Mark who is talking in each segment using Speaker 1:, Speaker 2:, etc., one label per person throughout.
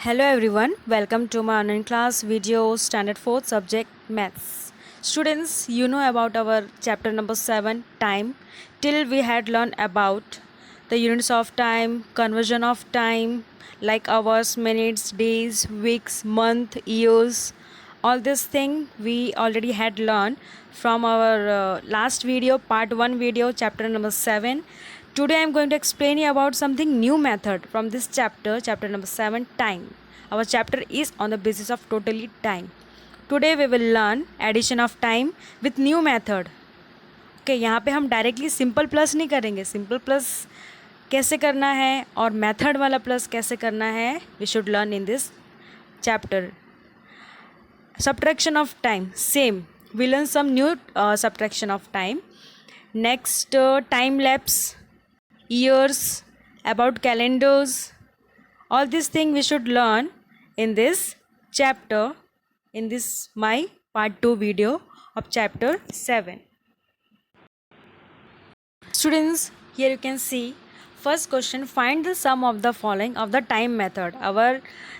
Speaker 1: Hello everyone, welcome to my online class video standard 4th subject maths. Students, you know about our chapter number 7 time. Till we had learned about the units of time, conversion of time like hours, minutes, days, weeks, month, years. All this thing we already had learned from our last video, part 1 video, chapter number 7. Today I am going to explain you about something new method from this chapter, chapter number 7, time. Our chapter is on the basis of totally time. Today we will learn addition of time with new method. Okay, यहाँ पे हम directly simple plus नहीं करेंगे. Simple plus कैसे करना है और method वाला प्लस कैसे करना है, we should learn in this chapter. Subtraction of time, same. We learn some new subtraction of time. Next, time lapse, years, about calendars. All these things we should learn in this chapter, in this my part 2 video of chapter 7. Students, here you can see first question, find the sum of the following of the time method.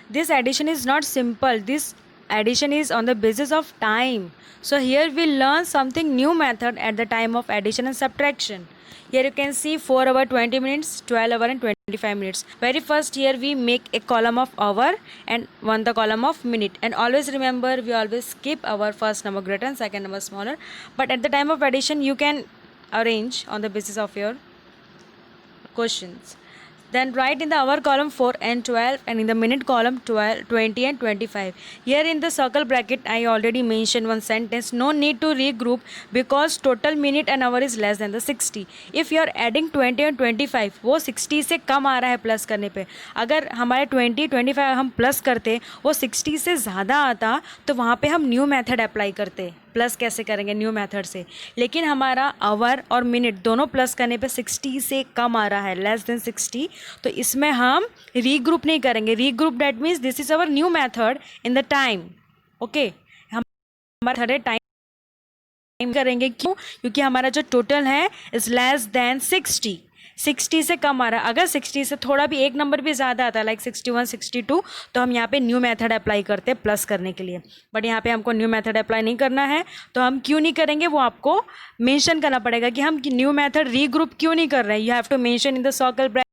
Speaker 1: This addition is not simple. This addition is on the basis of time. So here we learn something new method at the time of addition and subtraction. Here you can see 4 hour 20 minutes, 12 hour and 25 minutes. Very first here we make a column of hour and one the column of minute. And always remember, we always keep our first number greater and second number smaller. But at the time of addition you can arrange on the basis of your questions. Then write in the hour column 4 and 12 and in the minute column 12, 20 and 25. Here in the circle bracket I already mentioned one sentence, no need to regroup because total minute and hour is less than the 60. If you are adding 20 and 25, वो 60 से कम आ रहा है plus करने पे. अगर हमारे 20, 25 हम plus करते वो 60 से ज़्यादा आता तो वहाँ पे हम न्यू मेथड अप्लाई करते. प्लस कैसे करेंगे न्यू मेथड से. लेकिन हमारा आवर और मिनट दोनों प्लस करने पे 60 से कम आ रहा है, लेस देन 60, तो इसमें हम रीग्रुप नहीं करेंगे. Regroup that means this is our new method in the time. Okay, हम हमारा टाइम करेंगे. क्यों? क्योंकि हमारा जो टोटल है इज लेस देन 60 से कम आ रहा है. अगर 60 से थोड़ा भी एक नंबर भी ज़्यादा आता है लाइक 61, 62, तो हम यहाँ पे न्यू मेथड अप्लाई करते हैं प्लस करने के लिए. बट यहाँ पे हमको न्यू मेथड अप्लाई नहीं करना है. तो हम क्यों नहीं करेंगे वो आपको मेंशन करना पड़ेगा कि हम न्यू मेथड रीग्रुप क्यों नहीं कर रहे हैं. You have to mention in the circle bracket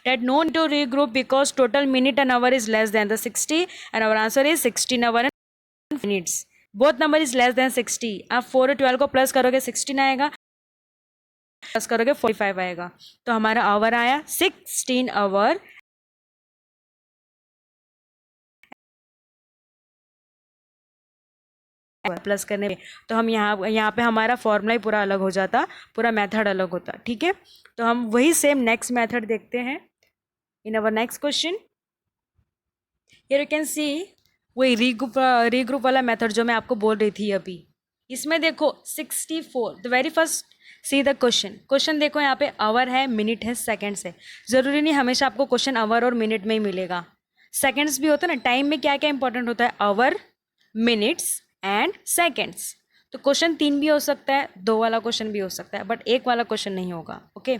Speaker 1: that no need to regroup because total minute and hour is less than the 60 and our answer is 16 hour and minutes. Both number is less than 60. आप 4 और 12 को plus करोगे 16 आएगा, plus करोगे 45 आएगा. तो हमारा our आया 16 आवर प्लस करने में. तो हम यहाँ पे हमारा फॉर्मूला ही पूरा अलग हो जाता, पूरा मेथड अलग होता. ठीक है, तो हम वही सेम नेक्स्ट मेथड देखते हैं in our next question. Here you can see वही रीग्रुप वाला मेथड जो मैं आपको बोल रही थी अभी. इसमें देखो 64, the very first see the question देखो, यहाँ पे आवर है, मिनट है, सेकेंड्स है. ज़रूरी नहीं हमेशा आपको क्वेश्चन आवर और मिनट में ही मिलेगा, सेकेंड्स भी होता है ना. टाइम में क्या क्या इंपॉर्टेंट होता है, आवर, मिनट्स एंड सेकेंड्स. तो क्वेश्चन 3 भी हो सकता है, 2 वाला क्वेश्चन भी हो सकता है, बट 1 वाला क्वेश्चन नहीं होगा. Okay,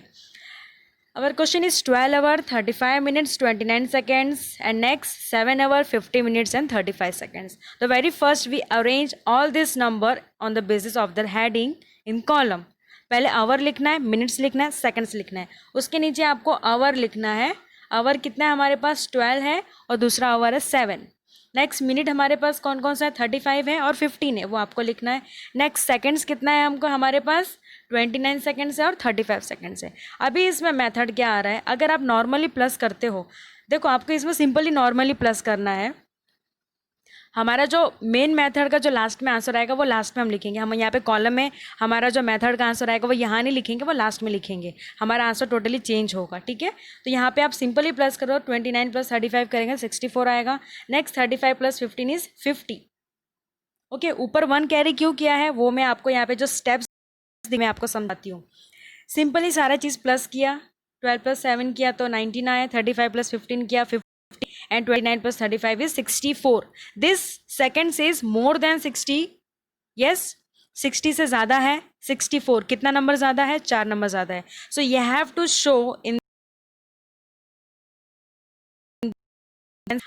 Speaker 1: our question is 12 hour 35 minutes 29 seconds and next 7 hour 50 minutes and 35 seconds. The very first we arrange all this number on the basis of the heading in column. पहले our लिखना है, minutes लिखना है, seconds लिखना है. उसके नीचे आपको आवर लिखना है. आवर कितना है हमारे पास, 12 है और दूसरा आवर है 7. नेक्स्ट मिनट हमारे पास कौन कौन सा है, 35 है और 15 है, वो आपको लिखना है. नेक्स्ट सेकंड्स कितना है हमको, हमारे पास 29 सेकंड्स है और 35 सेकंड्स है. अभी इसमें मेथड क्या आ रहा है, अगर आप नॉर्मली प्लस करते हो, देखो आपको इसमें सिंपली नॉर्मली प्लस करना है. हमारा जो मेन मेथड का जो लास्ट में आंसर आएगा वो लास्ट में हम लिखेंगे. हम यहाँ पे कॉलम में हमारा जो मेथड का आंसर आएगा वो यहाँ नहीं लिखेंगे, वो लास्ट में लिखेंगे. हमारा आंसर टोटली चेंज होगा. ठीक है, तो यहाँ पे आप सिंपली प्लस करो, 29 प्लस 35 करेंगे 64 आएगा. Next 35 plus 15 is 50. ओके, ऊपर 1 कैरी क्यों किया है वो मैं आपको यहाँ पे जो स्टेप्स मैं आपको समझाती हूँ. सिंपली सारा चीज़ प्लस किया, 12 प्लस 7 किया तो 19 आया, 35 प्लस 15 किया 50 and 29 plus 35 is 64. This seconds is more than 60. Yes, 60 से ज़्यादा है 64. कितना नंबर ज़्यादा है, 4 नंबर ज़्यादा है. So you have to show in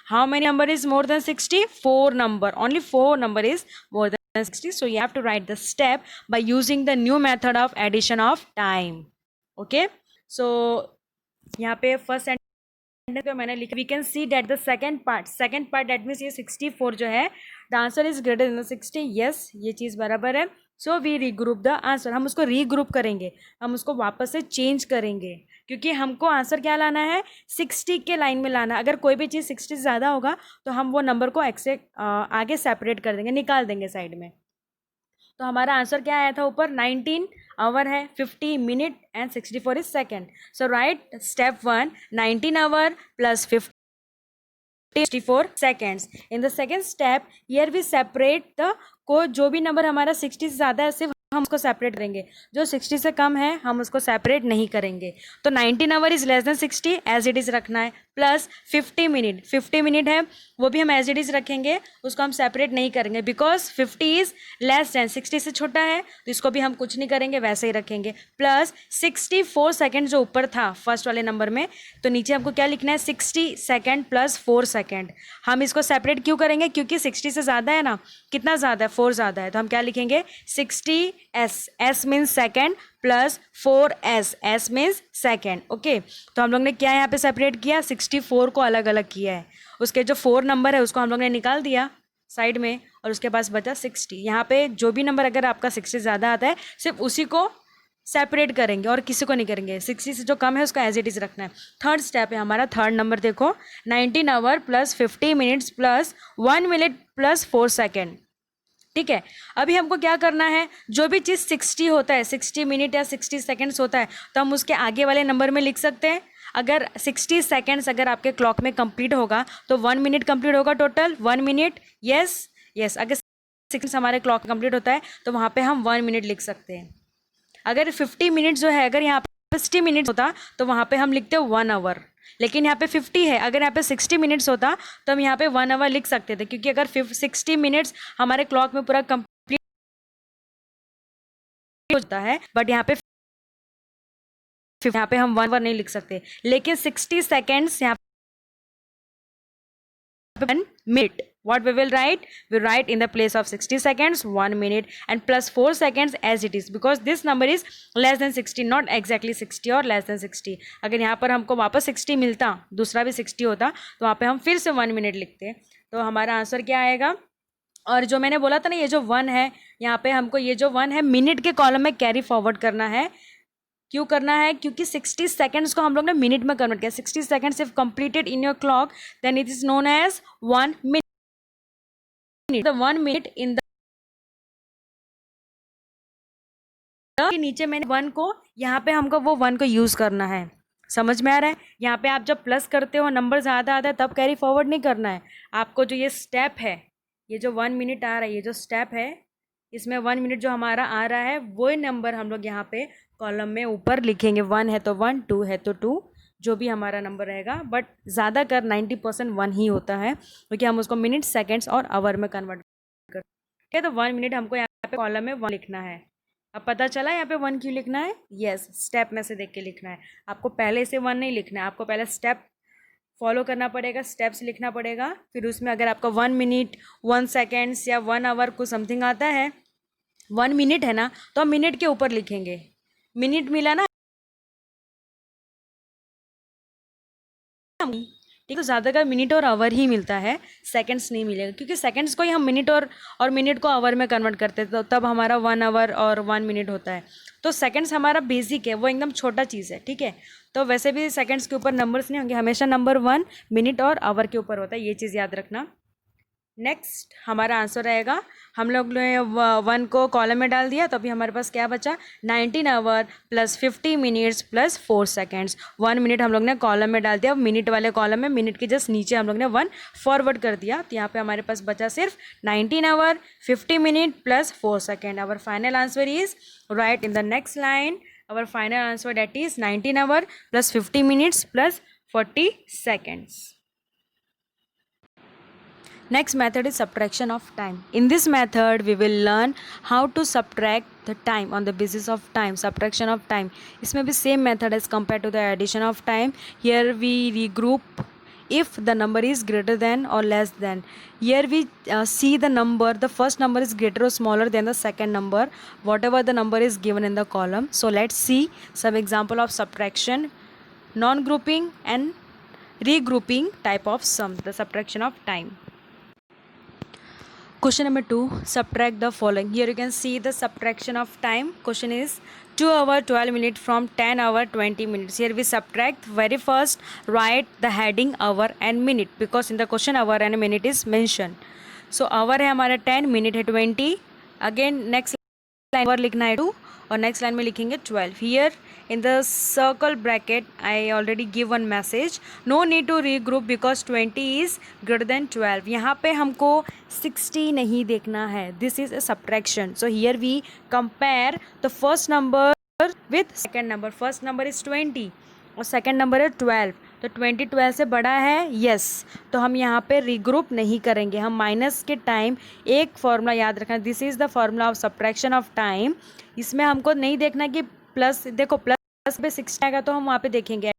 Speaker 1: How many number is more than 60? 4 number. Only 4 number is more than 60. So you have to write the step by using the new method of addition of time. Okay. So यहाँ पे first sentence पे मैंने लिखा, we can see that the second part that means ये 64 जो है, the answer is greater than 60. Yes, ये चीज़ बराबर है. So we regroup the answer. हम उसको रीग्रुप करेंगे, हम उसको वापस से चेंज करेंगे, क्योंकि हमको आंसर क्या लाना है, 60 के लाइन में लाना. अगर कोई भी चीज़ 60 से ज़्यादा होगा तो हम वो नंबर को आगे सेपरेट कर देंगे, निकाल देंगे साइड में. तो हमारा आंसर क्या आया था ऊपर, 19 आवर है, 50 minute and 64 is second. So write step 1, 19 hour plus 64 seconds. In the second step, here we separate the को जो भी नंबर हमारा 60 से ज़्यादा है सिर्फ हम उसको सेपरेट करेंगे, जो 60 से कम है हम उसको सेपरेट नहीं करेंगे. तो 19 hour is less than 60 as it is रखना है, प्लस 50 मिनट है वो भी हम एज इट इज़ रखेंगे, उसको हम सेपरेट नहीं करेंगे बिकॉज 50 इज़ लेस देन 60 से छोटा है, तो इसको भी हम कुछ नहीं करेंगे, वैसे ही रखेंगे. प्लस 64 सेकेंड जो ऊपर था फर्स्ट वाले नंबर में, तो नीचे हमको क्या लिखना है, 60 सेकेंड प्लस 4 सेकेंड. हम इसको सेपरेट क्यों करेंगे, क्योंकि 60 से ज़्यादा है ना, कितना ज़्यादा है, 4 ज़्यादा है, तो हम क्या लिखेंगे, 60s means second plus 4s means second. Okay, तो हम लोग ने क्या यहाँ पे सेपरेट किया, 64 को अलग अलग किया है, उसके जो 4 नंबर है उसको हम लोग ने निकाल दिया साइड में, और उसके पास बचा 60. यहाँ पे जो भी नंबर अगर आपका 60 से ज़्यादा आता है सिर्फ उसी को सेपरेट करेंगे और किसी को नहीं करेंगे, 60 से जो कम है उसको एज इट इज़ रखना है. थर्ड स्टेप है हमारा, थर्ड नंबर देखो, 19 hour plus 50 minutes plus 1 minute plus 4 second. ठीक है, अभी हमको क्या करना है, जो भी चीज़ 60 होता है, 60 मिनट या 60 सेकेंड्स होता है, तो हम उसके आगे वाले नंबर में लिख सकते हैं. अगर 60 सेकेंड्स अगर आपके क्लॉक में कंप्लीट होगा तो 1 मिनट कंप्लीट होगा, टोटल 1 मिनट. यस, अगर 6 हमारे क्लॉक कंप्लीट होता है तो वहाँ पे हम 1 मिनट लिख सकते हैं. अगर 50 मिनट जो है, अगर यहाँ पे 60 मिनट होता तो वहाँ पे हम लिखते 1 आवर, लेकिन यहाँ पे 50 है. अगर यहाँ पे 60 मिनट्स होता तो हम यहाँ पे 1 आवर लिख सकते थे, क्योंकि अगर 60 मिनट्स हमारे क्लॉक में पूरा कंप्लीट होता है, बट यहाँ पे हम 1 आवर नहीं लिख सकते. लेकिन 60 सेकेंड्स यहाँ पे 1 minute. What we will write? We write in the place of 60 seconds 1 minute and plus 4 seconds as it is, because this number is less than 60, not exactly 60 और less than 60. अगर यहाँ पर हमको वापस 60 मिलता, दूसरा भी 60 होता, तो वहाँ पे हम फिर से 1 मिनट लिखते. तो हमारा आंसर क्या आएगा, और जो मैंने बोला था ना, ये जो 1 है यहाँ पे हमको, ये जो 1 है मिनट के कॉलम में कैरी फॉरवर्ड करना है. क्यों करना है, क्योंकि 60 सेकेंड्स को हम लोग ने मिनट में कन्वर्ट किया. 60 seconds if completed in your clock then it is known as 1 minute. The 1 minute in the नीचे मैंने 1 को, यहाँ पे हमको वो 1 को यूज़ करना है. समझ में आ रहा है, यहाँ पे आप जब प्लस करते हो नंबर ज़्यादा आता है तब कैरी फॉरवर्ड नहीं करना है आपको. जो ये स्टेप है, ये जो 1 मिनट आ रहा है, ये जो स्टेप है, इसमें 1 मिनट जो हमारा आ रहा है वो नंबर हम लोग यहाँ पे कॉलम में ऊपर लिखेंगे. 1 है तो 1, 2 है तो 2, जो भी हमारा नंबर रहेगा, बट ज़्यादातर 90% 1 ही होता है, क्योंकि हम उसको मिनट, सेकेंड्स और आवर में कन्वर्ट करते हैं. ठीक है, तो 1 मिनट हमको यहाँ पे कॉलम में 1 लिखना है. अब पता चला यहाँ पे 1 क्यों लिखना है. यस, स्टेप में से देख के लिखना है. आपको पहले से 1 नहीं लिखना है, आपको पहले स्टेप फॉलो करना पड़ेगा, स्टेप्स लिखना पड़ेगा. फिर उसमें अगर आपका 1 मिनट 1 सेकेंड्स या 1 आवर कुछ समथिंग आता है, 1 मिनट है ना, तो हम मिनट के ऊपर लिखेंगे. मिनट मिला ना, ठीक है, तो ज़्यादातर मिनट और आवर ही मिलता है, सेकंड्स नहीं मिलेगा, क्योंकि सेकंड्स को ही हम मिनट और मिनट को आवर में कन्वर्ट करते हैं, तो तब हमारा 1 आवर और 1 मिनट होता है. तो सेकंड्स हमारा बेसिक है, वो एकदम छोटा चीज़ है. ठीक है, तो वैसे भी सेकंड्स के ऊपर नंबर्स नहीं होंगे, हमेशा नंबर 1 मिनट और आवर के ऊपर होता है, ये चीज़ याद रखना. नेक्स्ट हमारा आंसर रहेगा, हम लोग ने 1 को कॉलम में डाल दिया, तो अभी हमारे पास क्या बचा, 19 hour plus 50 minutes plus 4 seconds. 1 minute हम लोग ने कॉलम में डाल दिया, मिनट वाले कॉलम में मिनट के जस्ट नीचे हम लोग ने 1 फॉरवर्ड कर दिया, तो यहाँ पे हमारे पास बचा सिर्फ 19 hour 50 minute plus 4 second. Our final answer is right in the next line. Our final answer that is 19 hour plus 50 minutes plus 40 seconds. Next method is subtraction of time. In this method, we will learn how to subtract the time on the basis of time, subtraction of time. इसमें भी same method as compared to the addition of time. Here we regroup if the number is greater than or less than. Here we see the number, the first number is greater or smaller than the second number, whatever the number is given in the column. So let's see some example of subtraction, non-grouping and regrouping type of sum, the subtraction of time. Question number 2, subtract the following. Here you can see the subtraction of time. Question is 2 hour 12 minutes from 10 hour 20 minutes. Here we subtract, very first write the heading hour and minute, because in the question hour and minute is mentioned. So hour है हमारा 10, minute है 20. Again next line पर लिखना है 2 और next line में लिखेंगे 12. Here in the circle bracket I already give one message, no need to regroup because 20 is greater than 12. यहाँ पे हमको 60 नहीं देखना है, this is a subtraction. So here we compare the first number with second number. First number is 20 और second number है 12. तो 20 12 से बड़ा है, यस, तो हम यहाँ पे रीग्रुप नहीं करेंगे. हम माइनस के टाइम एक फॉर्मूला याद रखना, this is the formula of subtraction of time. इसमें हमको नहीं देखना कि प्लस, देखो प्लस पे 60 आएगा तो हम वहाँ पे देखेंगे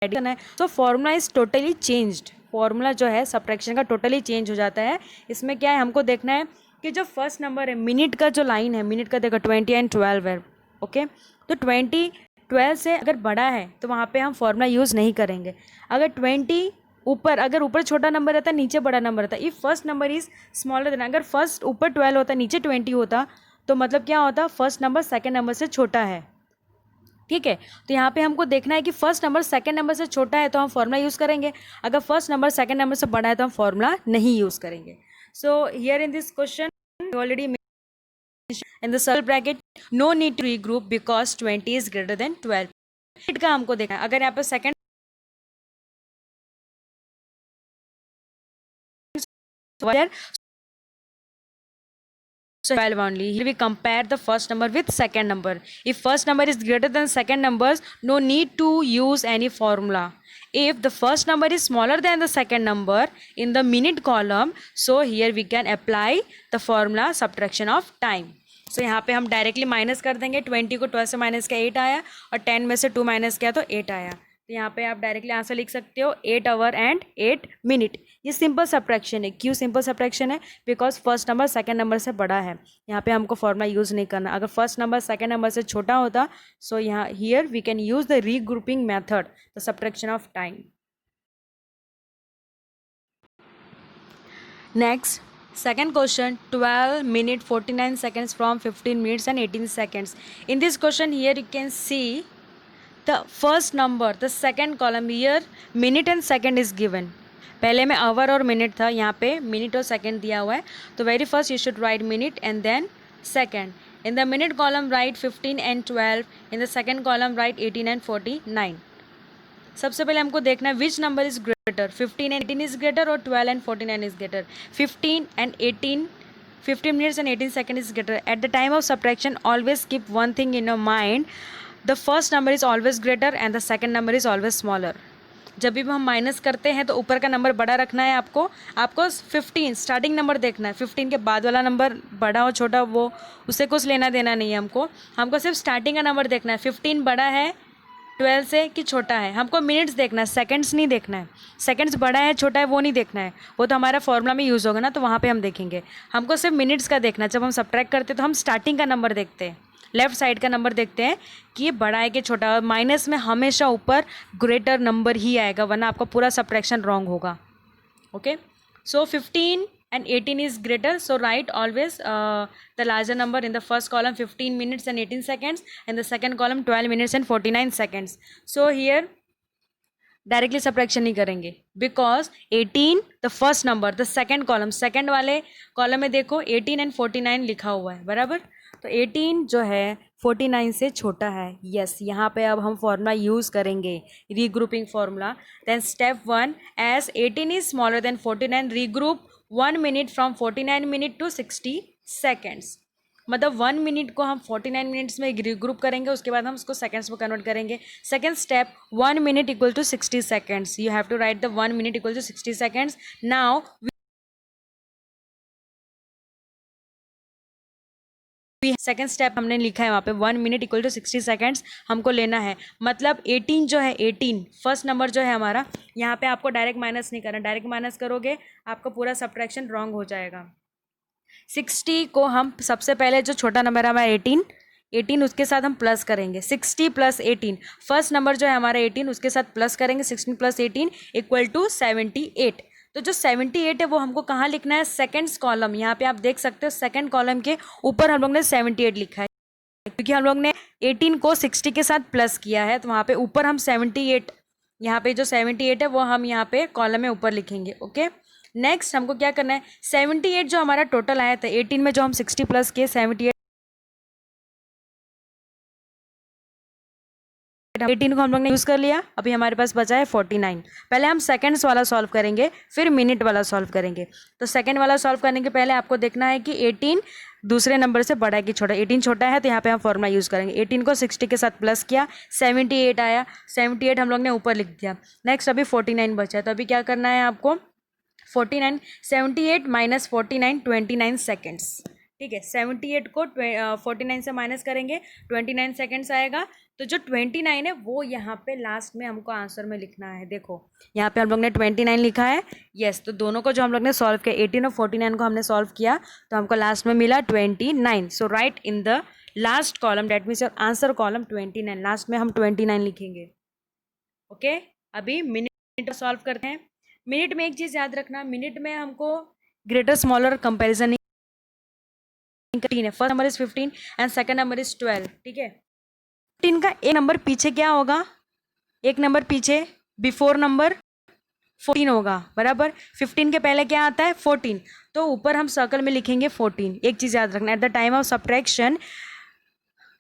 Speaker 1: एडिशन है. तो formula is totally changed. Formula जो है सब्ट्रैक्शन का टोटली चेंज हो जाता है. इसमें क्या है, हमको देखना है कि जो फर्स्ट नंबर है मिनट का जो लाइन है, मिनट का देखो 20 एंड 12 है. ओके, तो 20 12 से अगर बड़ा है तो वहाँ पे हम फॉर्मूला यूज़ नहीं करेंगे. अगर 20 ऊपर, अगर ऊपर छोटा नंबर रहता है नीचे बड़ा नंबर रहता है, if first number is smaller than, अगर फर्स्ट ऊपर 12 होता नीचे 20 होता तो मतलब क्या होता, फर्स्ट नंबर सेकंड नंबर से छोटा है. ठीक है, तो यहाँ पे हमको देखना है कि फर्स्ट नंबर सेकंड नंबर से छोटा है तो हम फॉर्मूला यूज़ करेंगे, अगर फर्स्ट नंबर सेकंड नंबर से बड़ा है तो हम फॉर्मूला नहीं यूज़ करेंगे. So here in this question already in the circle bracket, no need to regroup because 20 is greater than 12. का हमको देखना है, अगर यहाँ पे second so 12 only. Here we compare the first number with second number. If first number is greater than second numbers, no need to use any formula. If the first number is smaller than the second number in the minute column, so here we can apply the formula subtraction of time. So यहाँ पे हम directly minus कर देंगे. 20 को 12 से minus किया 8 आया और 10 में से 2 माइनस किया तो 8 आया. तो यहाँ पे आप डायरेक्टली आंसर लिख सकते हो 8 आवर एंड 8 मिनट. ये सिंपल सब्ट्रैक्शन है. क्यों सिंपल सब्ट्रैक्शन है? Because first number second number से बड़ा है. यहाँ पे हमको फॉर्मूला यूज़ नहीं करना. अगर फर्स्ट नंबर सेकंड नंबर से छोटा होता सो यहाँ here we can use the regrouping method, the subtraction of time. Next, second question, 12 minutes 49 seconds from 15 minutes and 18 seconds. In this question here you can see the first number, the second column. Here minute and second is given. पहले में our और minute था, यहाँ पे minute और second दिया हुआ है. तो very first you should write minute and then second. In the minute column write 15 and 12. In the second column write 18 and 49. सबसे पहले हमको देखना है which number is greater, 15 and 18 is greater और 12 and 49 is greater. 15 and 18, 15 minutes and 18 second is greater. At the time of subtraction always keep one thing in your mind, the first number is always greater and the second number is always smaller. जब भी हम minus करते हैं तो ऊपर का number बड़ा रखना है. आपको 15 स्टार्टिंग नंबर देखना है. 15 के बाद वाला नंबर बड़ा हो छोटा वो उससे कुछ लेना देना नहीं है हमको सिर्फ स्टार्टिंग का नंबर देखना है. 15 बड़ा है 12 से कि छोटा है. हमको मिनट्स देखना है, सेकंड्स नहीं देखना है. सेकंड्स बड़ा है छोटा है वो नहीं देखना है, वो तो हमारा फॉर्मूला में यूज़ होगा ना, तो वहाँ पे हम देखेंगे. हमको सिर्फ मिनट्स का देखना है. जब हम सब्ट्रैक्ट करते हैं तो हम स्टार्टिंग का नंबर देखते हैं, लेफ्ट साइड का नंबर देखते हैं कि ये बड़ा है कि छोटा है. माइनस में हमेशा ऊपर ग्रेटर नंबर ही आएगा, वरना आपका पूरा सब्ट्रैक्शन रॉन्ग होगा. Okay, so 15 and 18 is greater, so write always the larger number in the first column 15 minutes and 18 seconds and the second column 12 minutes and 49 seconds. So here directly subtraction नहीं करेंगे because 18 the first number, the second column, second वाले column में देखो 18 and 49 लिखा हुआ है बराबर. तो 18 जो है 49 से छोटा है. यस, यहाँ पे अब हम फॉर्मूला यूज़ करेंगे regrouping formula. Then step 1, as 18 is smaller than 49 regroup 1 minute from 49 minute to 60 seconds. मतलब 1 मिनट को हम 49 मिनट्स में रीग्रुप करेंगे, उसके बाद हम उसको सेकेंड्स में कन्वर्ट करेंगे. Second step, 1 minute equal to 60 seconds. You have to write the 1 minute equal to 60 seconds. Now second step हमने लिखा है वहाँ पे 1 मिनट इक्वल टू 60 सेकेंड्स हमको लेना है। मतलब 18 जो है 18 फर्स्ट नंबर जो है हमारा, यहाँ पे आपको डायरेक्ट माइनस नहीं करना, डायरेक्ट माइनस करोगे आपका पूरा सब्ट्रैक्शन रॉन्ग हो जाएगा। 60 को हम सबसे पहले जो छोटा नंबर है हमारा 18 उसके साथ हम प्लस करेंगे। 60 प्लस 18 फर्स्ट नंबर जो है हमारा 18 उसके साथ प्लस करेंगे। 16 प्लस 18 इक्वल टू 78। तो जो 78 है वो हमको कहाँ लिखना है, सेकंड्स कॉलम। यहाँ पे आप देख सकते हो सेकंड कॉलम के ऊपर हम लोग ने 78 लिखा है, क्योंकि हम लोग ने 18 को 60 के साथ प्लस किया है, तो वहाँ पे ऊपर हम 78, यहाँ पे जो 78 है वो हम यहाँ पे कॉलम में ऊपर लिखेंगे। ओके, नेक्स्ट हमको क्या करना है, 78 जो हमारा टोटल आया था 18 में जो हम 60 प्लस किए 78, 18 को हम लोग ने यूज़ कर लिया। अभी हमारे पास बचा है 49। पहले हम सेकंड्स वाला सॉल्व करेंगे, फिर मिनट वाला सॉल्व करेंगे। तो सेकंड वाला सॉल्व करने के पहले आपको देखना है कि 18 दूसरे नंबर से बड़ा है कि छोटा। 18 छोटा है तो यहाँ पे हम फॉर्मूला यूज़ करेंगे। 18 को 60 के साथ प्लस किया, 78 आया, 78 हम लोग ने ऊपर लिख दिया। नेक्स्ट अभी 49 बचा है, तो अभी क्या करना है आपको, 49 78 माइनस 49 29 सेकेंड्स। ठीक है, 78 को 49 से माइनस करेंगे 29 सेकेंड्स आएगा। तो जो 29 है वो यहाँ पे लास्ट में हमको आंसर में लिखना है। देखो यहाँ पे हम लोग ने 29 लिखा है। यस, तो दोनों को जो हम लोग ने सॉल्व किया 18 और 49 को हमने सॉल्व किया तो हमको लास्ट में मिला 29। So right in the last column, that means your answer column 29। Last में हम 29 लिखेंगे। ओके, अभी मिनट सॉल्व करते हैं। मिनट में एक चीज़ याद रखना, मिनट में हमको ग्रेटर स्मॉलर कंपेरिजन है। First number is 15 and second number is 12। ठीक है, 15 का एक नंबर पीछे क्या होगा, एक नंबर पीछे बिफोर नंबर 14 होगा, बराबर। 15 के पहले क्या आता है 14, तो ऊपर हम सर्कल में लिखेंगे 14। एक चीज़ याद रखना, eight the time of subtraction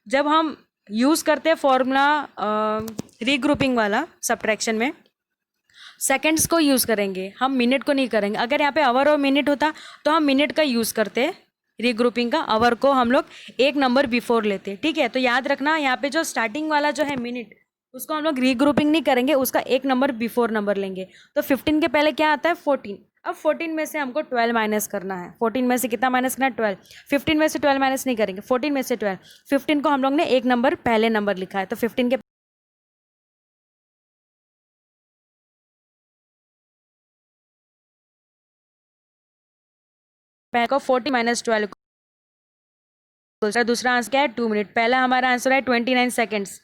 Speaker 1: जब हम यूज़ करते हैं फॉर्मूला रीग्रुपिंग वाला सब्ट्रैक्शन में सेकंड्स को यूज़ करेंगे, हम मिनट को नहीं करेंगे। अगर यहाँ पे आवर और मिनट होता तो हम मिनट का यूज़ करते, रीग्रुपिंग का। आवर को हम लोग एक नंबर बिफोर लेते। ठीक है, तो याद रखना यहाँ पे जो स्टार्टिंग वाला जो है मिनट, उसको हम लोग रीग्रुपिंग नहीं करेंगे, उसका एक नंबर बिफोर नंबर लेंगे। तो 15 के पहले क्या आता है 14। अब 14 में से हमको 12 माइनस करना है। 14 में से कितना माइनस करना है 12। 15 में से 12 माइनस नहीं करेंगे, 14 में से 12। 15 को हम लोग ने एक नंबर पहले नंबर लिखा है, तो 15 के पहले को 40 माइनस 12, दूसरा आंसर क्या है 2 मिनट। पहला हमारा आंसर है 29 सेकेंड्स।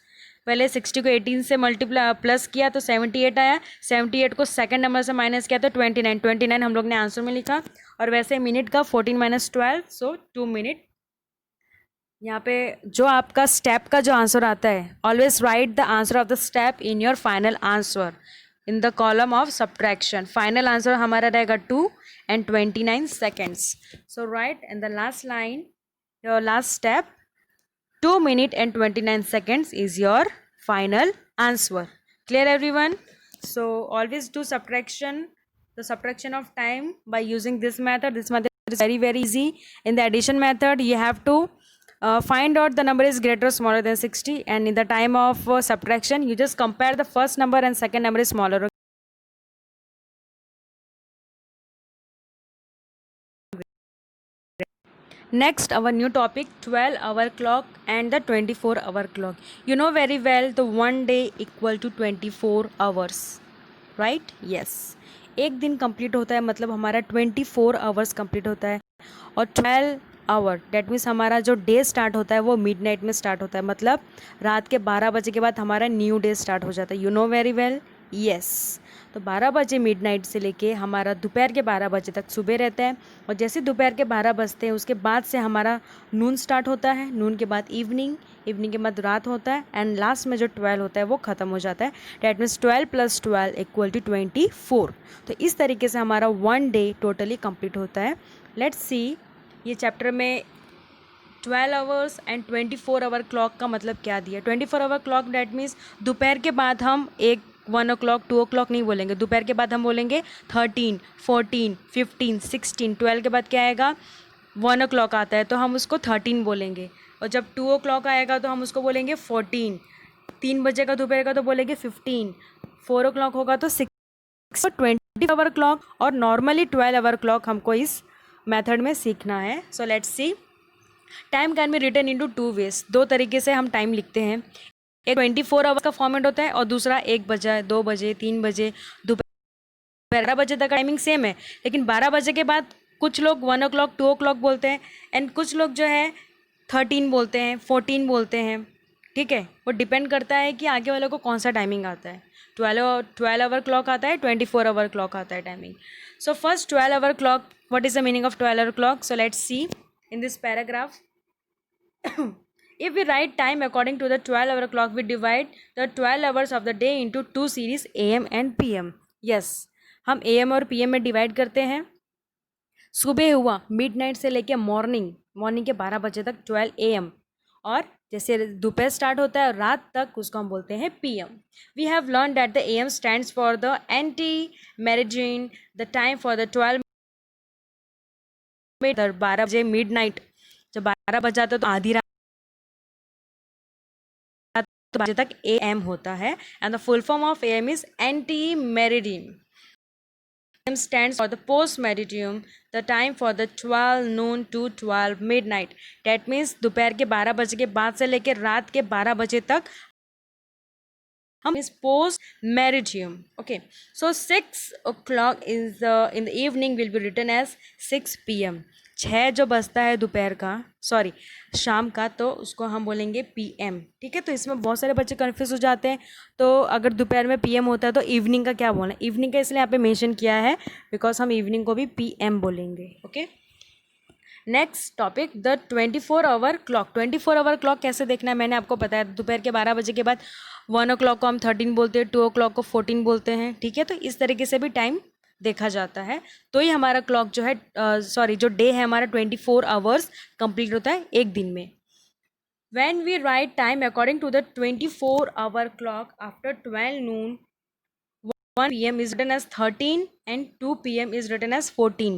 Speaker 1: पहले 60 को 18 से मल्टीप्लाई प्लस किया तो 78 आया, 78 को सेकंड नंबर से माइनस किया तो 29 हम लोग ने आंसर में लिखा। और वैसे मिनट का 14 माइनस 12, सो 2 मिनट। यहाँ पे जो आपका स्टेप का जो आंसर आता है, always right the answer of the step in your final answer in the column of subtraction. Final answer हमारा रहेगा 2 and 29 seconds. So write in the last line, your last step, 2 minutes and 29 seconds is your final answer. Clear everyone? So always do subtraction, the subtraction of time by using this method. This method is very easy. In the addition method, you have to find out the number is greater or smaller than 60, and in the time of subtraction, you just compare the first number and second number is smaller. Next, our new topic, 12-hour clock and the 24-hour clock. You know very well the one day equal to 24 hours, right? Yes. एक दिन complete होता है मतलब हमारा 24 hours complete होता है, और 12 our that means हमारा जो डे स्टार्ट होता है वो मिडनाइट में स्टार्ट होता है, मतलब रात के 12 बजे के बाद हमारा न्यू डे स्टार्ट हो जाता है। You know very well, yes. तो 12 बजे मिडनाइट से लेके हमारा दोपहर के 12 बजे तक सुबह रहता है, और जैसे दोपहर के 12 बजते हैं उसके बाद से हमारा नून स्टार्ट होता है, नून के बाद इवनिंग, इवनिंग के बाद रात होता है, एंड लास्ट में जो 12 होता है वो ख़त्म हो जाता है। That means 12 + 12 equal to 24। तो इस तरीके से हमारा वन डे टोटली कंप्लीट होता है। लेट्स सी ये चैप्टर में 12 आवर्स एंड 24 आवर क्लॉक का मतलब क्या दिया। 24 आवर क्लॉक डैट मीन्स दोपहर के बाद हम 1 o'clock 2 o'clock नहीं बोलेंगे, दोपहर के बाद हम बोलेंगे 13 14 15 16। 12 के बाद क्या आएगा 1 o'clock आता है तो हम उसको 13 बोलेंगे, और जब 2 o'clock आएगा तो हम उसको बोलेंगे 14। 3 बजे का दोपहर का तो बोलेंगे 15। 4 o'clock होगा तो 6। 20 आवर क्लॉक और नॉर्मली 12 आवर क्लॉक हमको इस मेथड में सीखना है। So let's see time can be written into 2 ways, 2 तरीके से हम टाइम लिखते हैं। एक 24 आवर्स का फॉर्मेट होता है और दूसरा 1 बजे, 2 बजे, 3 बजे, दोपहर 12 बजे तक टाइमिंग सेम है। लेकिन 12 बजे के बाद कुछ लोग 1 o'clock 2 o'clock बोलते हैं एंड कुछ लोग जो है 13 बोलते हैं, 14 बोलते हैं। ठीक है, वो डिपेंड करता है कि आगे वालों को कौन सा टाइमिंग आता है। 12 आवर क्लॉक आता है, 24 आवर क्लॉक आता है timing. So first 12 hour clock, what is the meaning of 12 hour clock? So let's C in this paragraph. If we write time according to the 12-hour clock, we divide the 12 hours of the day into 2 series, AM and PM. Yes, हम AM और PM में divide करते हैं। सुबह हुआ midnight से लेके morning के 12 बजे तक 12 AM, और जैसे दोपहर स्टार्ट होता है रात तक उसको हम बोलते हैं PM. We have learned that the AM stands for the anti-meridian, the time for the 12 बजे मिडनाइट, जब 12 बज जाता है तो आधी रात बजे तक AM होता है। And the full form of AM is anti meridian. AM stands for the post meridiem, the time for the 12 noon to 12 midnight. That means दोपहर के 12 बजे के बाद से लेकर रात के 12 बजे तक हम इस post meridiem. Okay, so 6 o'clock is in the evening will be written as 6 PM. 6 जो बजता है दोपहर का, सॉरी शाम का, तो उसको हम बोलेंगे PM. ठीक है, तो इसमें बहुत सारे बच्चे कन्फ्यूज हो जाते हैं। तो अगर दोपहर में PM होता है तो इवनिंग का क्या बोलना है? इवनिंग का इसलिए यहाँ पे मेंशन किया है बिकॉज हम इवनिंग को भी PM बोलेंगे. Okay, next topic the 24 hour clock. 24 hour clock कैसे देखना है मैंने आपको बताया. दोपहर के 12 बजे के बाद 1 o'clock को हम 13 बोलते हैं, 2 o'clock को 14 बोलते हैं. ठीक है, तो इस तरीके से भी टाइम देखा जाता है, तो ही हमारा क्लॉक जो है जो डे है हमारा 24 आवर्स कंप्लीट होता है एक दिन में. When we write time according to the 24 hour clock, after 12 noon, 1 PM is written as 13 and 2 PM is written as 14.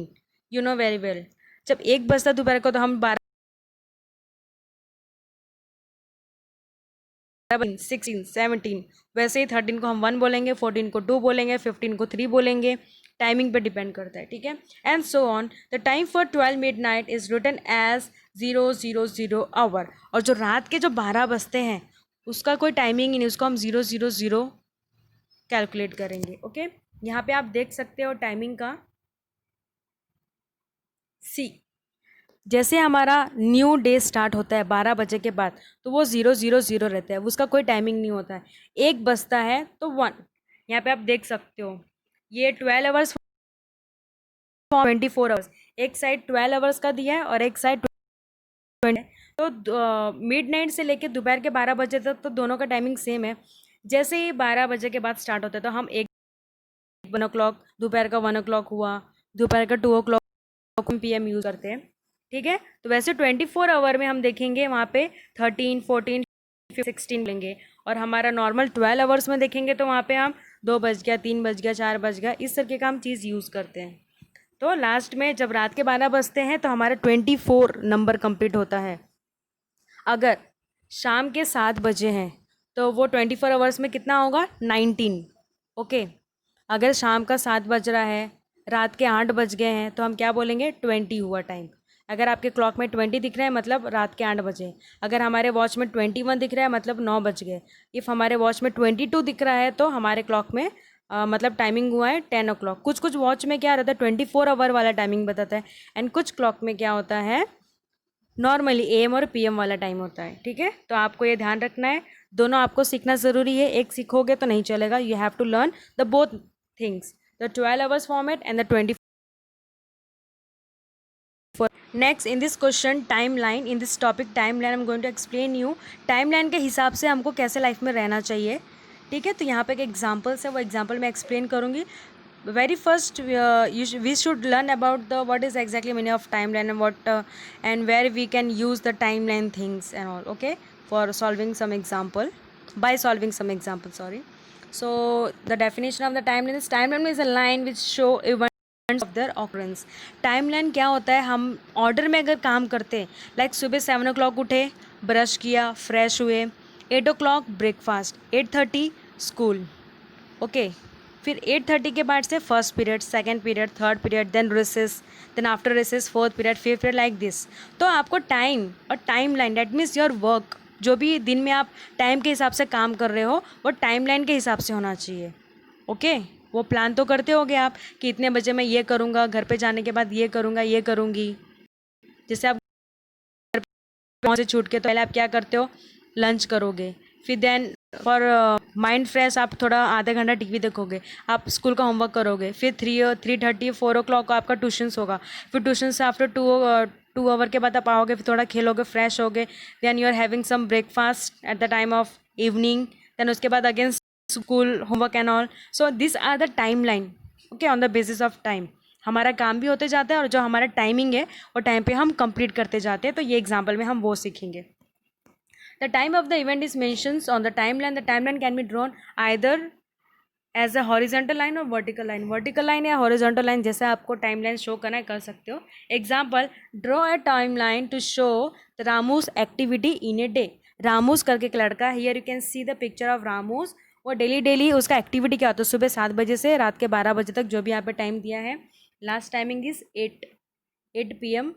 Speaker 1: You know very well. जब 1 बजता दोपहर को तो हम 12, 16, 17, वैसे ही 13 को हम 1 बोलेंगे, 14 को 2 बोलेंगे, 15 को 3 बोलेंगे. टाइमिंग पे डिपेंड करता है. ठीक है, and so on. The time for 12 midnight is written as 000 hour. और जो रात के जो 12 बजते हैं उसका कोई टाइमिंग ही नहीं, उसको हम 000 कैलकुलेट करेंगे. ओके, यहाँ पे आप देख सकते हो टाइमिंग का. सी, जैसे हमारा न्यू डे स्टार्ट होता है 12 बजे के बाद तो वो 000 रहता है, उसका कोई टाइमिंग नहीं होता है. 1 बजता है तो 1. यहाँ पे आप देख सकते हो ये 12 आवर्स 24 आवर्स, एक साइड 12 आवर्स का दिया है और एक साइड 20. तो मिडनाइट से लेकर दोपहर के 12 बजे तक तो दोनों का टाइमिंग सेम है. जैसे ही 12 बजे के बाद स्टार्ट होता है तो हम 1 o'clock, दोपहर का 1 o'clock हुआ, दोपहर का 2 o'clock PM यूज़ करते हैं. ठीक है, तो वैसे 24 आवर में हम देखेंगे वहाँ पे 13, 14, 16 लेंगे, और हमारा नॉर्मल 12 आवर्स में देखेंगे तो वहाँ पे हम 2 बज गया, 3 बज गया, 4 बज गया, इस तरीके का हम चीज़ यूज़ करते हैं. तो लास्ट में जब रात के 12 बजते हैं तो हमारा 24 नंबर कंप्लीट होता है. अगर शाम के 7 बजे हैं तो वो 24 आवर्स में कितना होगा? 19. ओके, अगर शाम का 7 बज रहा है, रात के 8 बज गए हैं तो हम क्या बोलेंगे? 20 हुआ टाइम. अगर आपके क्लॉक में 20 दिख रहा है मतलब रात के 8 बजे. अगर हमारे वॉच में 21 दिख रहा है मतलब 9 बज गए. इफ़ हमारे वॉच में 22 दिख रहा है तो हमारे क्लॉक में मतलब टाइमिंग हुआ है 10 o'clock. कुछ वॉच में क्या रहता है 24 आवर वाला टाइमिंग बताता है, एंड कुछ क्लॉक में क्या होता है नॉर्मली AM और PM वाला टाइम होता है. ठीक है, तो आपको ये ध्यान रखना है, दोनों आपको सीखना ज़रूरी है. एक सीखोगे तो नहीं चलेगा. You have to learn the both things, the 12 hours format and the 24. Next in this question timeline, in this topic timeline I am going to explain you timeline के हिसाब से हमको कैसे लाइफ में रहना चाहिए. ठीक है, तो यहाँ पे एक एग्जाम्पल्स है, वो एग्जाम्पल मैं एक्सप्लेन करूँगी. Very first we should learn about the what is exactly meaning of timeline and what and where we can use the timeline things and all. Okay, for solving some example, by solving some example, sorry. So the definition of the timeline is, timeline is a line which show events of their occurrence. timeline क्या होता है, हम order में अगर काम करते हैं, like सुबह 7 o'clock उठे, ब्रश किया, फ्रेश हुए, 8 o'clock ब्रेकफास्ट, 8:30 स्कूल. ओके, फिर 8:30 के बाद से first period, second period, third period, then recess, then after recess fourth period, fifth period, like this. तो आपको टाइम और timeline, that means your work, जो भी दिन में आप टाइम के हिसाब से काम कर रहे हो वो टाइम लाइन के हिसाब से होना चाहिए। ओके, वो प्लान तो करते होगे आप कि इतने बजे मैं ये करूँगा, घर पे जाने के बाद ये करूँगा, ये करूँगी। जैसे आप घर पे से छूट के तो पहले आप क्या करते हो, लंच करोगे, फिर देन फॉर माइंड फ्रेश आप थोड़ा आधे घंटा टीवी देखोगे, आप स्कूल का होमवर्क करोगे, फिर 3:30 4 o'clock को आपका ट्यूशन्स होगा, फिर ट्यूशन से आफ्टर 2 आवर के बाद आप आओगे, फिर थोड़ा खेलोगे, फ्रेश होगे, then you are having some breakfast at the time of evening, then उसके बाद again school homework and all. So this are the timeline. Okay, on the basis of time हमारा काम भी होते जाता है और जो हमारा टाइमिंग है वो टाइम पे हम कंप्लीट करते जाते हैं। तो ये एग्जाम्पल में हम वो सीखेंगे। The time of the event is mentioned on the timeline. The timeline can be drawn either as a horizontal line or vertical line. Vertical line या horizontal line जैसे आपको timeline show करना है कर सकते हो। Example, draw a timeline to show the Ramu's activity in a day. Ramu's करके एक लड़का, here you can see the picture of Ramu's. वो डेली उसका एक्टिविटी क्या होता है, सुबह 7 बजे से रात के 12 बजे तक, जो भी यहाँ पे टाइम दिया है। लास्ट टाइमिंग इज 8 PM,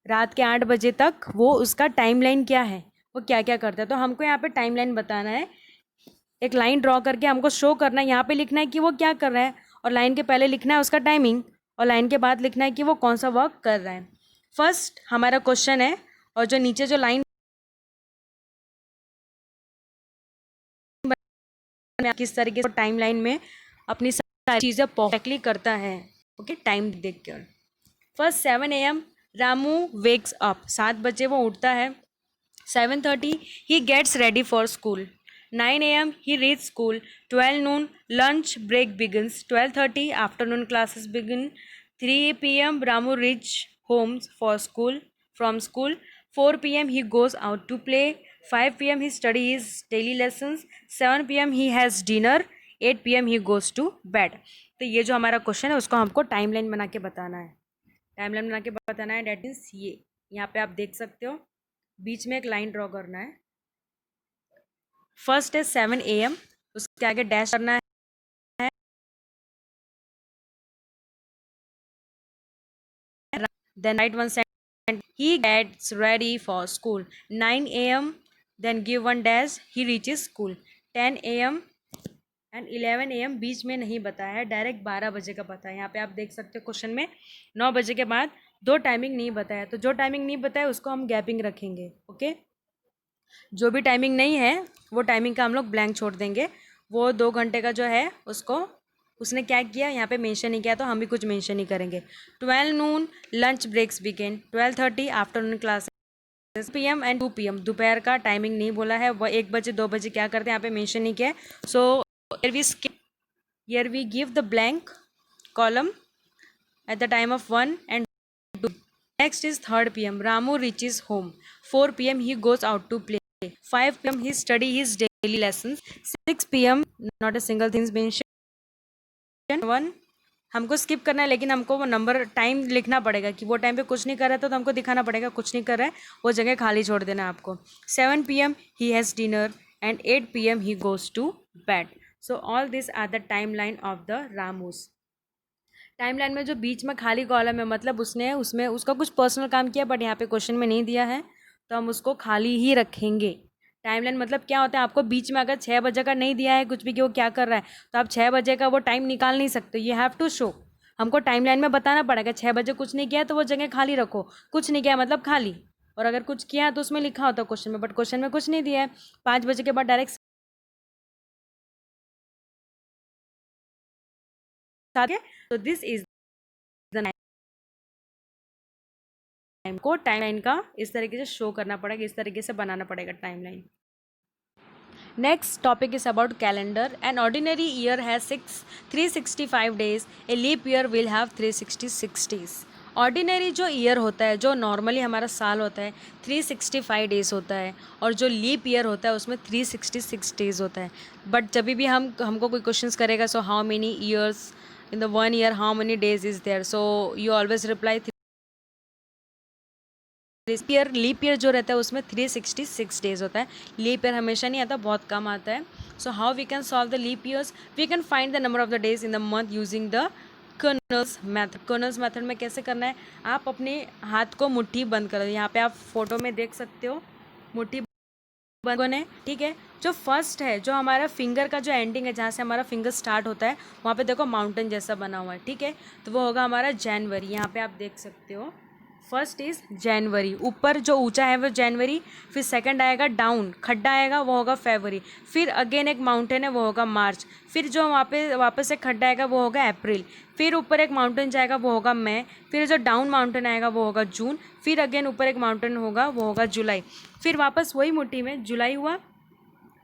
Speaker 1: रात के 8 बजे तक वो उसका टाइमलाइन क्या है, वो क्या क्या करता है। तो हमको यहाँ पे टाइमलाइन बताना है, एक लाइन ड्रॉ करके हमको शो करना है, यहाँ पे लिखना है कि वो क्या कर रहा है, और लाइन के पहले लिखना है उसका टाइमिंग, और लाइन के बाद लिखना है कि वो कौन सा वर्क कर रहा है। फर्स्ट हमारा क्वेश्चन है, और जो नीचे जो लाइन किस तरीके से टाइमलाइन में अपनी सारी चीज़ें परफेक्टली करता है। ओके, टाइम देख कर। First 7 AM Ramu wakes up, 7 बजे वो उठता है। 7:30 he gets ready for school. 9 AM he reads school. 12 noon lunch break begins. 12:30 afternoon classes begin. 3 PM Ramu reach home for school from school. 4 PM he goes out to play. 5 PM he studies his daily lessons. 7 PM he has dinner. 8 PM he goes to bed. तो ये जो हमारा question है उसको हमको timeline बना के बताना है। टाइमलाइन बना के बताना है, डेट मीन्स ये यहाँ पे आप देख सकते हो, बीच में एक लाइन ड्रॉ करना है। फर्स्ट है 7 AM, उसके आगे डैश करना है, then write one sentence, he gets ready for school. 9 AM then give one dash, he reaches school. 10 AM and 11 AM बीच में नहीं बताया है, डायरेक्ट 12 बजे का बताया है। यहाँ पे आप देख सकते हो क्वेश्चन में 9 बजे के बाद दो टाइमिंग नहीं बताया, तो जो टाइमिंग नहीं बताया उसको हम गैपिंग रखेंगे। ओके, जो भी टाइमिंग नहीं है वो टाइमिंग का हम लोग ब्लैंक छोड़ देंगे। वो 2 घंटे का जो है उसको उसने क्या किया यहाँ पे मेंशन नहीं किया, तो हम भी कुछ मेंशन नहीं करेंगे। 12 noon lunch breaks begin. 12:30 afternoon classes. PM and 2 PM दोपहर का टाइमिंग नहीं बोला है, वो 1 बजे 2 बजे क्या करते हैं यहाँ पे मेंशन नहीं किया है। सो here we give the blank column at the time of 1 and 2. Next is 3rd PM. Ramu reaches home. 4 PM he goes out to play. 5 PM he study his daily lessons. 6 PM not a single thing is mentioned. 1 हमको skip करना है, लेकिन हमको वो number time लिखना पड़ेगा कि वो टाइम पे कुछ नहीं कर रहा था, तो हमको दिखाना पड़ेगा कुछ नहीं कर रहा है, वो जगह खाली छोड़ देना है आपको। 7 PM he has dinner and 8 PM he goes to bed. So all these are the timeline of the Ramus. Timeline में जो बीच में खाली कॉलम है, मतलब उसने उसमें उसका कुछ पर्सनल काम किया बट यहाँ पे क्वेश्चन में नहीं दिया है, तो हम उसको खाली ही रखेंगे। टाइमलाइन मतलब क्या होता है, आपको बीच में अगर 6 बजे का नहीं दिया है कुछ भी कि वो क्या कर रहा है, तो आप 6 बजे का वो टाइम निकाल नहीं सकते। यू हैव टू शो, हमको टाइमलाइन में बताना पड़ेगा 6 बजे कुछ नहीं किया तो वो जगह खाली रखो, कुछ नहीं किया मतलब खाली, और अगर कुछ किया है तो उसमें लिखा होता है क्वेश्चन में, बट क्वेश्चन में कुछ नहीं दिया है। 5 बजे के बाद डायरेक्ट तो दिस इज द टाइम को टाइमलाइन का इस तरीके से शो करना पड़ेगा, इस तरीके से बनाना पड़ेगा timeline. Next topic is about calendar. An ordinary year has 365 days, a leap year will have 366 days. Ordinary जो ईयर होता है, जो नॉर्मली हमारा साल होता है 365 डेज होता है, और जो लीप ईयर होता है उसमें 366 डेज होता है। बट जब भी हमको कोई क्वेश्चंस करेगा, so how many years in the 1 year, how many days is there, so you always reply leap year जो रहता है उसमें 366 डेज होता है। लीप ईयर हमेशा नहीं आता, बहुत कम आता है। So how we can solve the leap years? We can find the number of the days in the month using the कर्नल्स मेथड। कर्नल्स मेथड में कैसे करना है, आप अपने हाथ को मुट्ठी बंद करो। यहाँ पे आप फोटो में देख सकते हो मुट्ठी बंद है, ठीक है। जो फर्स्ट है, जो हमारा फिंगर का जो एंडिंग है, जहाँ से हमारा फिंगर स्टार्ट होता है, वहाँ पे देखो माउंटेन जैसा बना हुआ है, ठीक है। तो वो होगा हमारा जनवरी। यहाँ पे आप देख सकते हो फर्स्ट इज जनवरी, ऊपर जो ऊंचा है वो जनवरी। फिर सेकंड आएगा डाउन, खड्डा आएगा, वो होगा फरवरी। फिर अगेन एक माउंटेन है, वो होगा मार्च। फिर जो वहाँ पे वापस एक खड्डा आएगा, वो होगा अप्रैल। फिर ऊपर एक माउंटेन जाएगा, वो होगा मई। फिर जो डाउन माउंटेन आएगा, वो होगा जून। फिर अगेन ऊपर एक माउंटेन होगा, वो होगा जुलाई। फिर वापस वही मुट्ठी में जुलाई हुआ,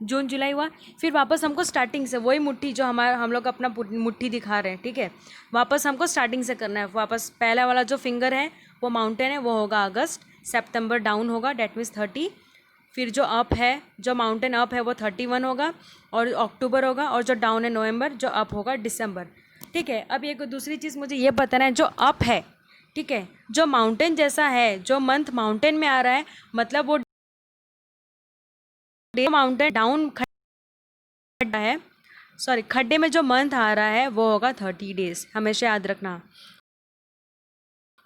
Speaker 1: जून जुलाई हुआ। फिर वापस हमको स्टार्टिंग से वही मुट्ठी, जो हमारा हम लोग अपना मुट्ठी दिखा रहे हैं, ठीक है, वापस हमको स्टार्टिंग से करना है। वापस पहला वाला जो फिंगर है वो माउंटेन है, वो होगा अगस्त। सितंबर डाउन होगा, डेट मीन्स 30। फिर जो अप है, जो माउंटेन अप है वो 31 होगा और अक्टूबर होगा। और जो डाउन है नवंबर, जो अप होगा दिसंबर, ठीक है। अब एक दूसरी चीज़ मुझे ये बताना है, जो अप है, ठीक है, जो माउंटेन जैसा है, जो मंथ माउंटेन में आ रहा है, मतलब वो माउंटेन डाउन खड्डा है, सॉरी खड्डे में जो मंथ आ रहा है वो होगा 30 डेज। हमेशा याद रखना,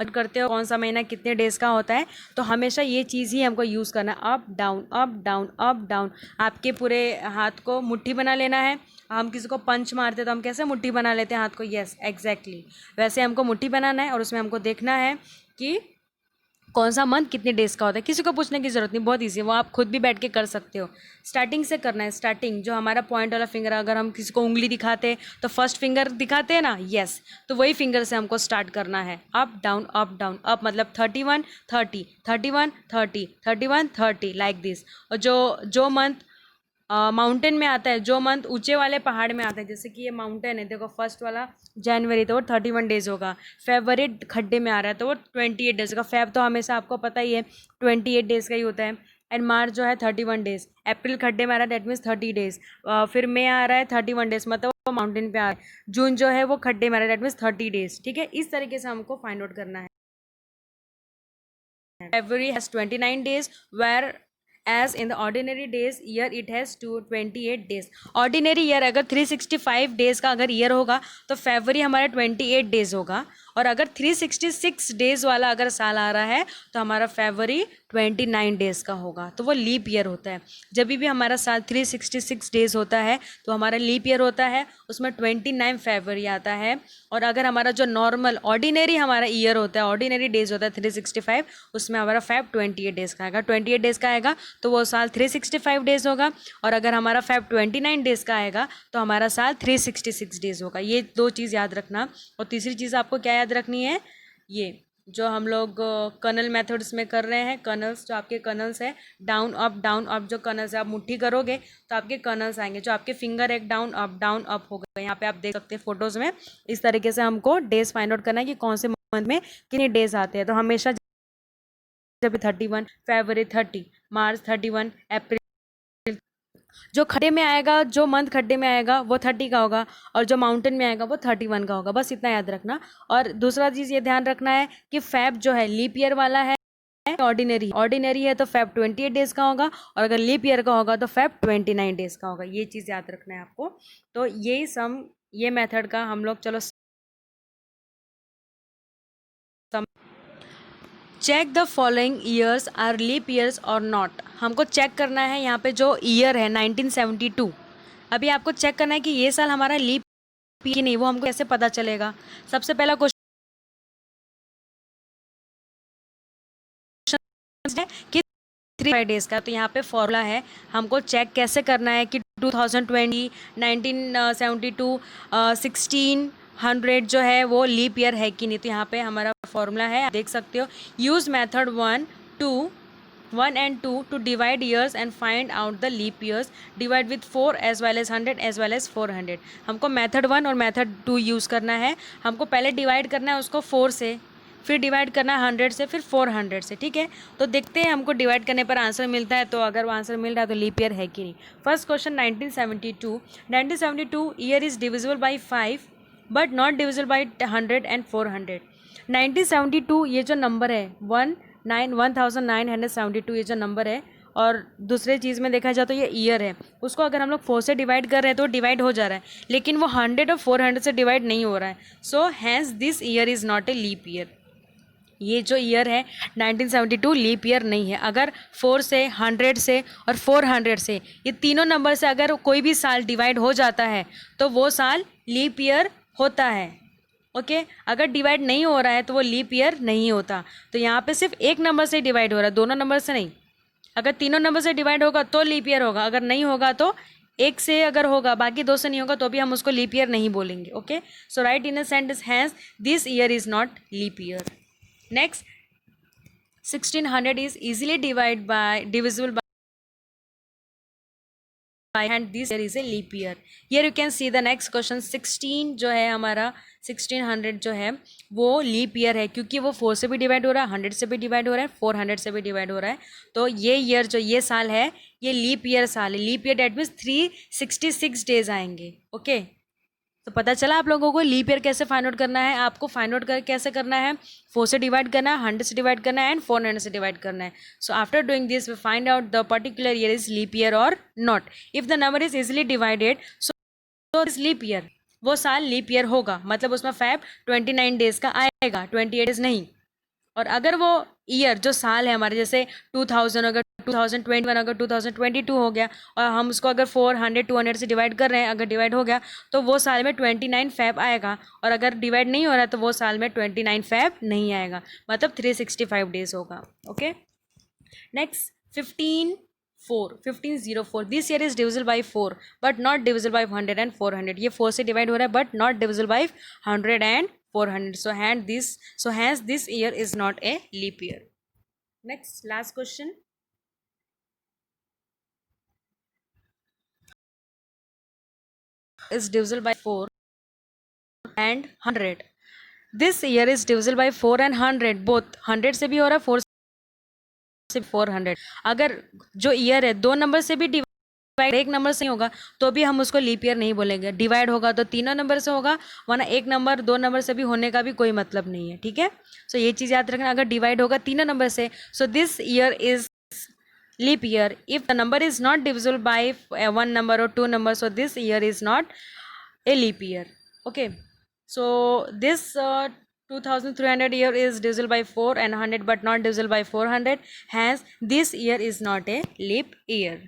Speaker 1: करते हो कौन सा महीना कितने डेज का होता है, तो हमेशा ये चीज़ ही हमको यूज़ करना है। Up down up down up down. आपके पूरे हाथ को मुट्ठी बना लेना है। हम किसी को पंच मारते तो हम कैसे मुट्ठी बना लेते हैं हाथ को, यस एग्जैक्टली वैसे हमको मुट्ठी बनाना है। और उसमें हमको देखना है कि कौन सा मंथ कितने डेज का होता है। किसी को पूछने की ज़रूरत नहीं, बहुत ईजी है, वो आप खुद भी बैठ के कर सकते हो। स्टार्टिंग से करना है, स्टार्टिंग जो हमारा पॉइंट वाला फिंगर, अगर हम किसी को उंगली दिखाते तो फर्स्ट फिंगर दिखाते हैं ना, यस, तो वही फिंगर से हमको स्टार्ट करना है। Up down up down. Up मतलब 31 30 31 30 31 30 लाइक दिस। और जो मंथ माउंटेन में आता है, जो मंथ ऊंचे वाले पहाड़ में आता है, जैसे कि ये माउंटेन है, देखो फर्स्ट वाला जनवरी, तो वो 31 डेज होगा। फेब्रुअरी खड्डे में आ रहा है तो वो 28 डेज का। फेब तो हमेशा आपको पता ही है 28 डेज का ही होता है। एंड मार्च जो है 31 डेज। अप्रैल खड्डे में आ रहा है, डेट मीन्स 30 डेज। फिर मई आ रहा है 31 डेज, मतलब वो माउंटेन पे आ रहा है। जून जो है वो खड्डे में आ रहा है, डेट मीन्स 30 डेज, ठीक है। इस तरीके से हमको फाइंड आउट करना है। February has 29 days, whereas in the ordinary days year it has 28 days. Ordinary year अगर 365 डेज का अगर ईयर होगा तो फरवरी हमारा 28 डेज होगा। और अगर 366 डेज वाला अगर साल आ रहा है तो हमारा फरवरी 29 डेज का होगा, तो वो लीप ईयर होता है। जब भी हमारा साल 366 डेज होता है तो हमारा लीप ईयर होता है, उसमें 29 फरवरी आता है। और अगर हमारा जो नॉर्मल ऑर्डिनरी हमारा ईयर होता है, ऑर्डिनरी डेज होता है 365, उसमें हमारा फैब 28 डेज़ का आएगा। 28 डेज़ का आएगा तो वो साल 365 डेज़ होगा। और अगर हमारा फैब 29 डेज़ का आएगा तो हमारा साल 366 डेज़ होगा। ये दो चीज़ याद रखना। और तीसरी चीज़ आपको क्या याद रखनी है, ये जो हम लोग कर्नल मेथड्स में कर रहे हैं, कर्नल्स जो आपके कर्नल्स है, डाउन अप जो कर्नल्स है, आप मुट्ठी करोगे तो आपके कर्नल्स आएंगे। जो आपके फिंगर एक डाउन अप हो गए, यहाँ पे आप देख सकते हैं फोटोज़ में। इस तरीके से हमको डेज फाइंड आउट करना है कि कौन से मंथ में कितने डेज आते हैं। तो हमेशा जब 31 फरवरी 30 मार्च 31 अप्रैल, जो खड्डे में आएगा, जो मंथ खड्डे में आएगा वो 30 का होगा, और जो माउंटेन में आएगा वो 31 का होगा। बस इतना याद रखना। और दूसरा चीज़ ये ध्यान रखना है कि फैब जो है लीप ईयर वाला है, ऑर्डिनरी है तो फैब 28 डेज का होगा, और अगर लीप ईयर का होगा तो फैब 29 डेज का होगा। ये चीज़ याद रखना है आपको। तो यही ये मेथड का हम लोग चलो check the following years are leap years और नॉट। हमको चेक करना है यहाँ पे जो ईयर है 1972, अभी आपको चेक करना है कि ये साल हमारा लीप की नहीं, वो हमको कैसे पता चलेगा। सबसे पहला क्वेश्चन है कि 3 डेज का, तो यहाँ पे फॉर्मूला है, हमको चेक कैसे करना है कि 2020 1972 1600 जो है वो लीप ईयर है कि नहीं। तो यहाँ पे हमारा फॉर्मूला है, आप देख सकते हो, use method 1 and 2 to divide years and find out the leap years. Divide with 4 as well as 100 as well as 400. हमको मेथड 1 और मेथड 2 यूज़ करना है। हमको पहले डिवाइड करना है उसको 4 से, फिर डिवाइड करना है 100 से, फिर 400 से, ठीक है। तो देखते हैं हमको डिवाइड करने पर आंसर मिलता है, तो अगर वो आंसर मिल रहा है तो लीप ईयर है कि नहीं। First question 1972 year is divisible by 5 but not divisible by 100 and 400। 1972 ये जो नंबर है 1 1972 ये जो नंबर है, और दूसरे चीज़ में देखा जाए तो ये ईयर है, उसको अगर हम लोग 4 से डिवाइड कर रहे हैं तो डिवाइड हो जा रहा है, लेकिन वो 100 और 400 से डिवाइड नहीं हो रहा है. So hence this year is not a leap year. ये जो ईयर है 1972 लीप ईयर नहीं है. अगर 4 से, 100 से और 400 से, ये तीनों नंबर से अगर कोई भी साल डिवाइड हो जाता है तो वो साल लीप ईयर होता है. ओके अगर डिवाइड नहीं हो रहा है तो वो लीप ईयर नहीं होता. तो यहाँ पे सिर्फ एक नंबर से डिवाइड हो रहा है, दोनों नंबर से नहीं. अगर तीनों नंबर से डिवाइड होगा तो लीप ईयर होगा, अगर नहीं होगा तो एक से अगर होगा, बाकी दो से नहीं होगा तो भी हम उसको लीप ईयर नहीं बोलेंगे. Okay so right in a sentence hence this year is not leap year. Next, 1600 is easily divisible by and this year is a leap year. Here you can see the next question. 16 जो है हमारा 1600 जो है वो leap year है, क्योंकि वो 4 से भी डिवाइड हो रहा है, 100 से भी डिवाइड हो रहा है, 400 से भी डिवाइड हो रहा है. तो ये ईयर जो ये साल है ये लीप ईयर साल है. Leap year that means 366 days आएंगे. ओके तो पता चला आप लोगों को लीप ईयर कैसे फाइंड आउट करना है. आपको फाइंड आउट कर कैसे करना है, 4 से डिवाइड करना है, 100 से डिवाइड करना है एंड 400 से डिवाइड करना है. So after doing this we find out the particular year is leap year और not. If the number is easily divided so is leap year, वो साल लीप ईयर होगा, मतलब उसमें फैब 29 डेज का आएगा, 28 डेज नहीं. और अगर वो ईयर जो साल है हमारे, जैसे 2000 अगर 2021 अगर 2022 हो गया और हम उसको अगर 400 200 से डिवाइड कर रहे हैं, अगर डिवाइड हो गया तो वो साल में 29 फैब आएगा. और अगर डिवाइड नहीं हो रहा तो वो साल में 29 फैब नहीं आएगा, मतलब 365 डेज होगा. Okay next 1504 this year is divisible by 4 but not divisible by 100 and 400. ये 4 से डिवाइड हो रहा है but not divisible by 100 and 400. So hence this year is not a leap year. Next last question. Is divisible by 4 and 100. This year is divisible by 4 and 100. both 100 से भी हो रहा है, 4 से 400. अगर जो ईयर है दो नंबर से भी डिवाइड एक नंबर से नहीं होगा तो भी हम उसको लीप ईयर नहीं बोलेंगे. डिवाइड होगा तो तीनों नंबर से होगा, वरना एक नंबर दो नंबर से भी होने का भी कोई मतलब नहीं है. ठीक है सो ये चीज़ याद रखना. अगर डिवाइड होगा तीनों नंबर से so this year is leap year. If the number is not divisible by one number or two numbers, so this year is not a leap year. Okay so this 2300 year is divisible by 4 and 100 but not divisible by 400, hence this year is not a leap year.